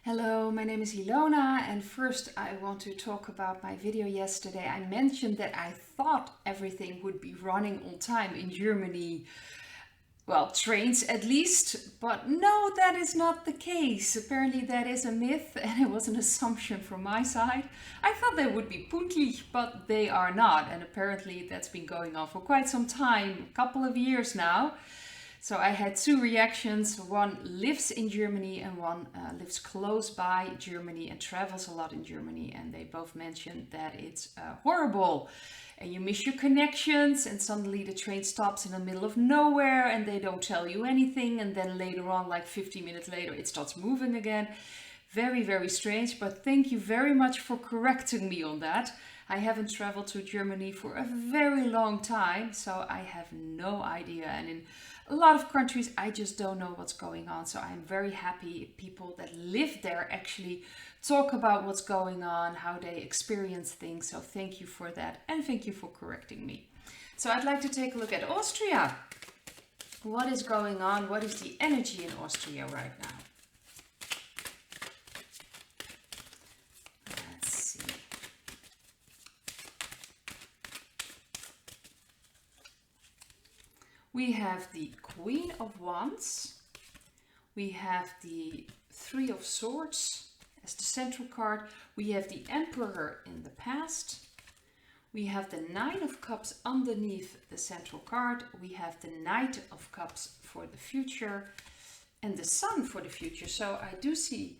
Hello, my name is Ilona, and first I want to talk about my video yesterday. I mentioned that I thought everything would be running on time in Germany. Well, trains at least, but no, that is not the case. Apparently, that is a myth, and it was an assumption from my side. I thought they would be pünktlich, but they are not, and apparently, that's been going on for quite some time, a couple of years now. So I had two reactions. One lives in Germany and one lives close by Germany and travels a lot in Germany. And they both mentioned that it's horrible. And you miss your connections, and suddenly the train stops in the middle of nowhere and they don't tell you anything. And then later on, like 50 minutes later, it starts moving again. Very, very strange. But thank you very much for correcting me on that. I haven't traveled to Germany for a very long time, so I have no idea. And in a lot of countries, I just don't know what's going on. So I'm very happy people that live there actually talk about what's going on, how they experience things. So thank you for that, and thank you for correcting me. So I'd like to take a look at Austria. What is going on? What is the energy in Austria right now? Let's see. We have the Queen of Wands. We have the Three of Swords as the central card. We have the Emperor in the past. We have the Nine of Cups underneath the central card. We have the Knight of Cups for the future and the Sun for the future. So I do see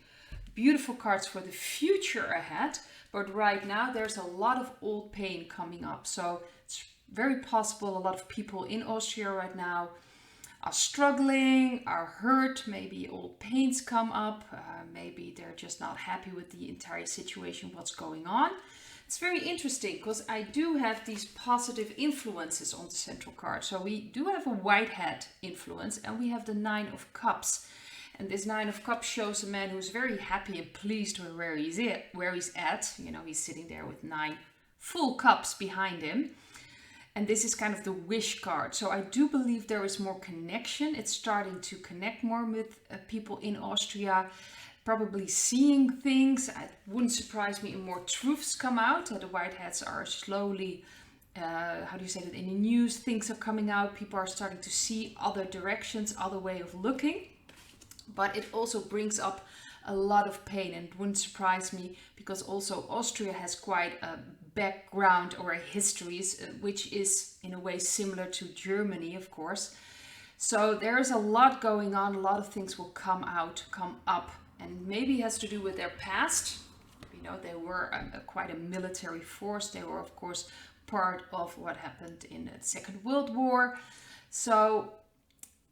beautiful cards for the future ahead, but right now there's a lot of old pain coming up. So it's very possible a lot of people in Austria right now are struggling, are hurt, maybe old pains come up, maybe they're just not happy with the entire situation, what's going on. It's very interesting because I do have these positive influences on the central card. So we do have a white hat influence and we have the Nine of Cups. And this Nine of Cups shows a man who's very happy and pleased with where he's at. You know, he's sitting there with 9 full cups behind him. And this is kind of the wish card. So I do believe there is more connection. It's starting to connect more with people in Austria, probably seeing things. It wouldn't surprise me if more truths come out. The white hats are slowly, how do you say that, in the news, things are coming out. People are starting to see other directions, other way of looking. But it also brings up a lot of pain, and it wouldn't surprise me because also Austria has quite a background or a history which is in a way similar to Germany, of course. So there's a lot going on. A lot of things will come up, and maybe it has to do with their past. You know, they were quite a military force. They were, of course, part of what happened in the Second World War. So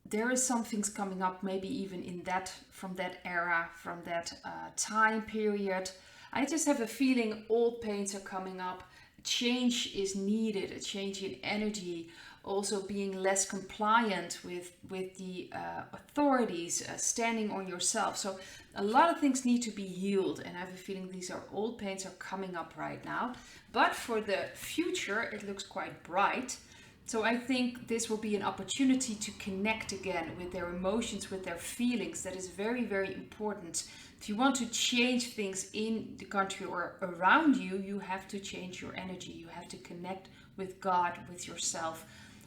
there is some things coming up, maybe even in that, from that era, from that time period. I just have a feeling old pains are coming up. Change is needed, a change in energy. Also being less compliant with the authorities, standing on yourself. So a lot of things need to be healed, and I have a feeling these are old pains are coming up right now. But for the future, it looks quite bright. So I think this will be an opportunity to connect again with their emotions, with their feelings. That is very, very important. If you want to change things in the country or around you, you have to change your energy. You have to connect with God, with yourself,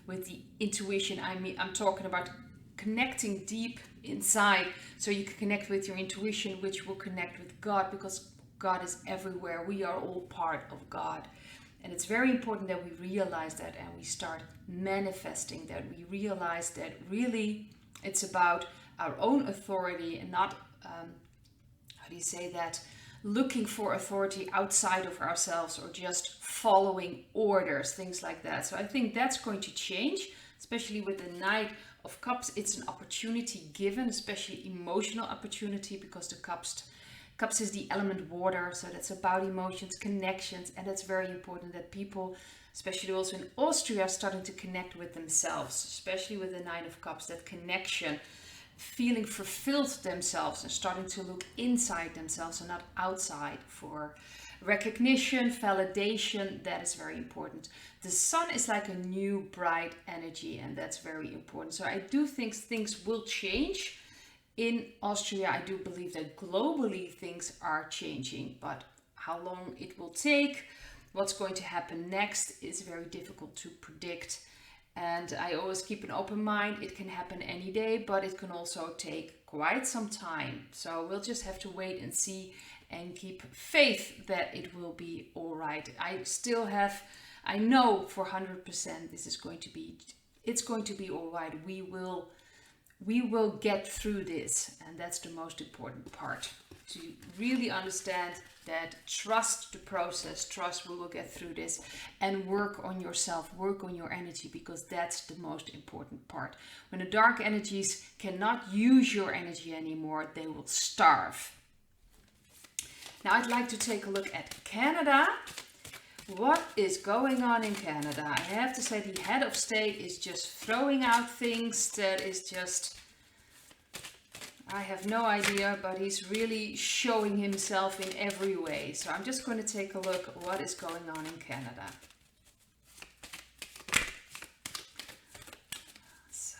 with the intuition. I'm talking about connecting deep inside so you can connect with your intuition, which will connect with God, because God is everywhere. We are all part of God. And it's very important that we realize that and we start manifesting that. We realize that really it's about our own authority and not, how do you say that, looking for authority outside of ourselves or just following orders, things like that. So I think that's going to change, especially with the Knight of Cups. It's an opportunity given, especially emotional opportunity, because the Cups is the element water, so that's about emotions, connections, and that's very important that people, especially also in Austria, are starting to connect with themselves, especially with the Nine of Cups, that connection, feeling fulfilled themselves and starting to look inside themselves and not outside for recognition, validation. That is very important. The Sun is like a new bright energy, and that's very important. So I do think things will change in Austria, I do believe that globally things are changing, but how long it will take, what's going to happen next is very difficult to predict. And I always keep an open mind. It can happen any day, but it can also take quite some time. So we'll just have to wait and see and keep faith that it will be all right. I know for 100% this is going to be, it's going to be all right. We will get through this. And that's the most important part. To really understand that, trust the process, trust we will get through this, and work on yourself, work on your energy, because that's the most important part. When the dark energies cannot use your energy anymore, they will starve. Now I'd like to take a look at Canada. What is going on in Canada? I have to say the head of state is just throwing out things that is just, I have no idea, but he's really showing himself in every way. So I'm just going to take a look at what is going on in Canada. So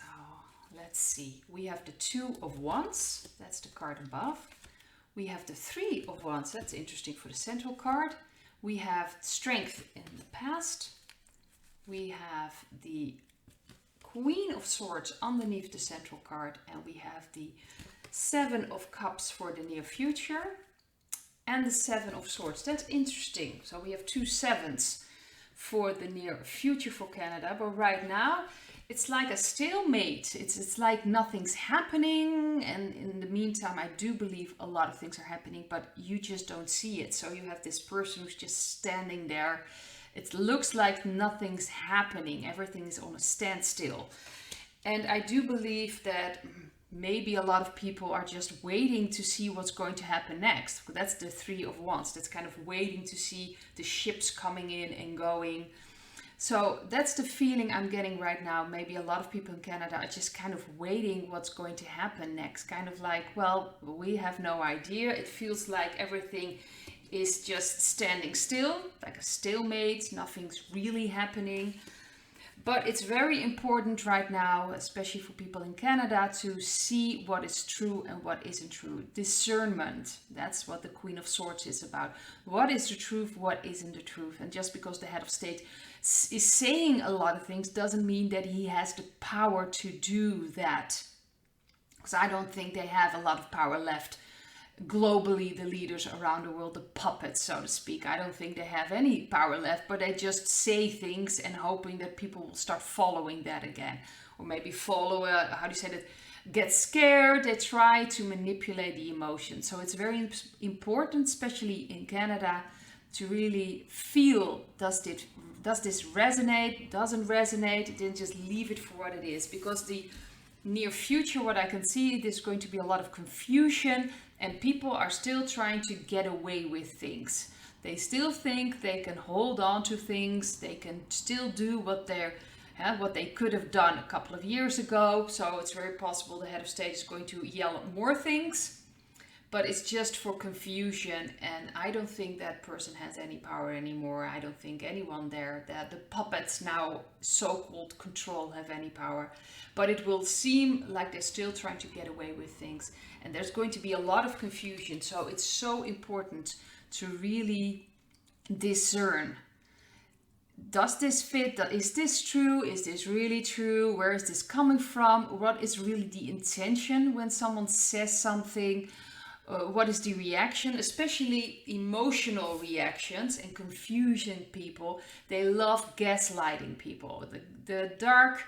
let's see. We have the 2 of Wands. That's the card above. We have the 3 of Wands. That's interesting for the central card. We have strength in the past. We have the Queen of Swords underneath the central card. And we have the 7 of Cups for the near future and the 7 of Swords. That's interesting. So we have 2 sevens for the near future for Canada, but right now it's like a stalemate. It's like nothing's happening, and in the meantime I do believe a lot of things are happening, but you just don't see it. So you have this person who's just standing there. It looks like nothing's happening. Everything is on a standstill. And I do believe that maybe a lot of people are just waiting to see what's going to happen next. That's the 3 of Wands. That's kind of waiting to see the ships coming in and going. So that's the feeling I'm getting right now. Maybe a lot of people in Canada are just kind of waiting what's going to happen next. Kind of like, well, we have no idea. It feels like everything is just standing still, like a stalemate. Nothing's really happening. But it's very important right now, especially for people in Canada, to see what is true and what isn't true. Discernment, that's what the Queen of Swords is about. What is the truth, what isn't the truth? And just because the head of state is saying a lot of things doesn't mean that he has the power to do that. Because I don't think they have a lot of power left. Globally, the leaders around the world, the puppets, so to speak, I don't think they have any power left, but they just say things and hoping that people will start following that again. Or maybe follow, how do you say that, get scared. They try to manipulate the emotions. So it's very important, especially in Canada, to really feel, does this resonate, doesn't resonate, then just leave it for what it is. Because the near future, what I can see, there's going to be a lot of confusion, and people are still trying to get away with things. They still think they can hold on to things. They can still do what they could have done a couple of years ago. So it's very possible the head of state is going to yell more things, but it's just for confusion. And I don't think that person has any power anymore. I don't think anyone there, that the puppets now so-called control, have any power. But it will seem like they're still trying to get away with things. And there's going to be a lot of confusion. So it's so important to really discern. Does this fit? Is this true? Is this really true? Where is this coming from? What is really the intention when someone says something? What is the reaction? Especially emotional reactions and confusion people. They love gaslighting people. The dark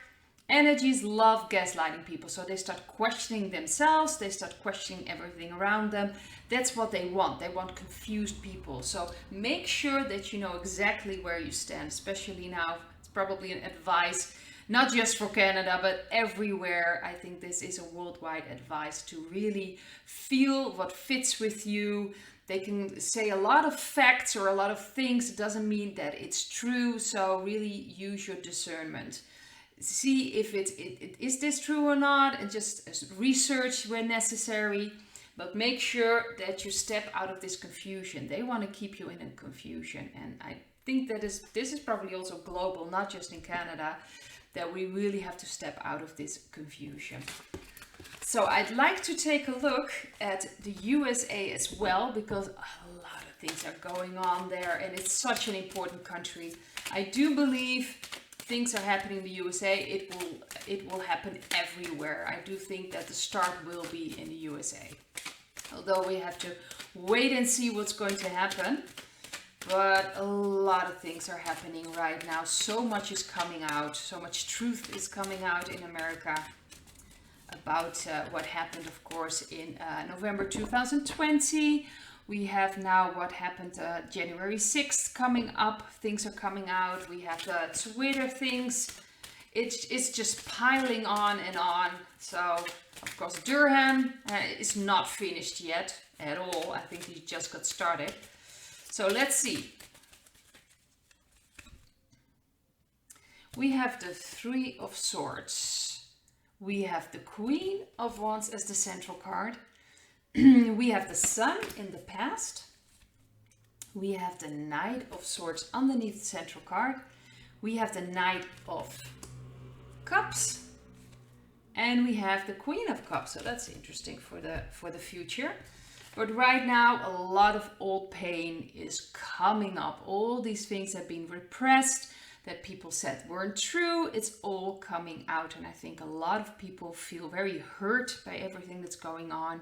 energies love gaslighting people. So they start questioning themselves. They start questioning everything around them. That's what they want. They want confused people. So make sure that you know exactly where you stand, especially now. It's probably an advice, not just for Canada, but everywhere. I think this is a worldwide advice to really feel what fits with you. They can say a lot of facts or a lot of things. It doesn't mean that it's true. So really use your discernment. See if is this true or not, and just research when necessary. But make sure that you step out of this confusion. They want to keep you in a confusion. And I think that this is probably also global, not just in Canada, that we really have to step out of this confusion. So I'd like to take a look at the USA as well, because a lot of things are going on there and it's such an important country. I do believe things are happening in the USA. It will happen everywhere. I do think that the start will be in the USA. Although we have to wait and see what's going to happen. But a lot of things are happening right now. So much is coming out. So much truth is coming out in America about what happened, of course, in November 2020. We have now what happened January 6th coming up. Things are coming out. We have the Twitter things. It's just piling on and on. So, of course, Durham is not finished yet at all. I think he just got started. So let's see. We have the Three of Swords. We have the Queen of Wands as the central card. We have the Sun in the past. We have the Knight of Swords underneath the central card. We have the Knight of Cups. And we have the Queen of Cups. So that's interesting for the future. But right now, a lot of old pain is coming up. All these things have been repressed, that people said weren't true. It's all coming out. And I think a lot of people feel very hurt by everything that's going on.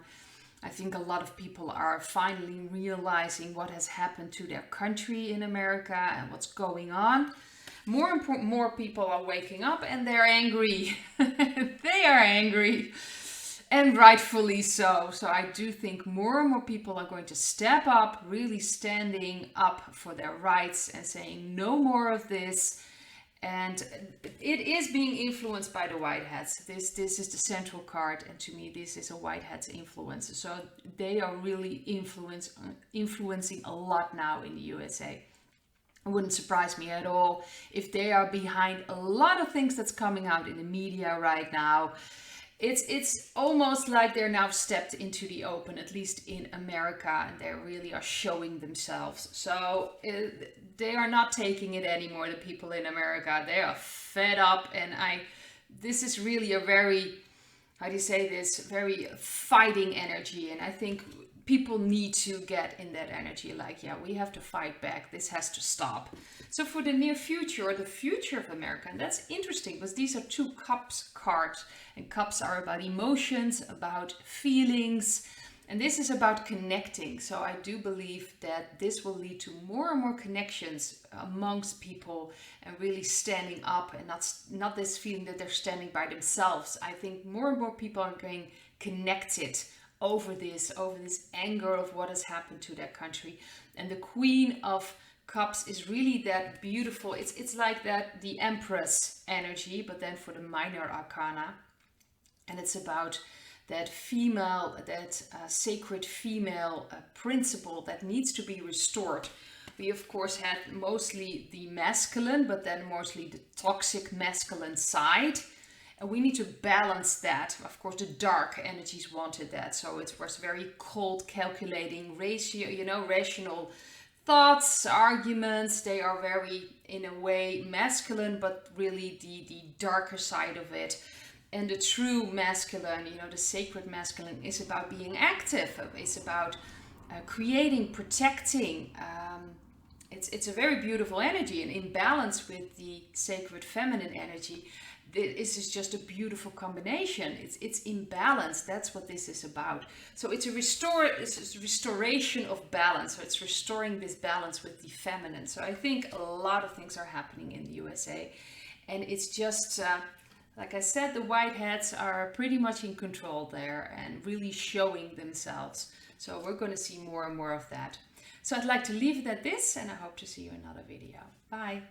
I think a lot of people are finally realizing what has happened to their country in America and what's going on. More people are waking up and they're angry. They are angry. And rightfully so. So I do think more and more people are going to step up, really standing up for their rights and saying no more of this. And it is being influenced by the white hats. This is the central card, and to me this is a white hat's influence. So they are really influencing a lot now in the USA. It wouldn't surprise me at all if they are behind a lot of things that's coming out in the media right now. It's almost like they're now stepped into the open, at least in America, and they really are showing themselves. So they are not taking it anymore, the people in America. They are fed up, and this is really a very, how do you say this, very fighting energy. And I think people need to get in that energy, like, yeah, we have to fight back. This has to stop. So for the near future, or the future of America, and that's interesting because these are two cups cards, and cups are about emotions, about feelings, and this is about connecting. So I do believe that this will lead to more and more connections amongst people and really standing up, and not this feeling that they're standing by themselves. I think more and more people are getting connected over this anger of what has happened to their country. And the Queen of Cups is really that beautiful, it's like that, the Empress energy, but then for the minor arcana. And it's about that female, that sacred female principle that needs to be restored. We of course had mostly the masculine, but then mostly the toxic masculine side. And we need to balance that. Of course, the dark energies wanted that. So it was very cold, calculating, rational thoughts, arguments. They are very, in a way, masculine, but really the darker side of it. And the true masculine, the sacred masculine, is about being active. It's about creating, protecting. It's a very beautiful energy, and in balance with the sacred feminine energy, this is just a beautiful combination. It's in balance. That's what this is about. So it's a restoration of balance. So it's restoring this balance with the feminine. So I think a lot of things are happening in the USA, and it's just like I said, the white hats are pretty much in control there and really showing themselves. So we're going to see more and more of that. So I'd like to leave it at this, and I hope to see you in another video. Bye.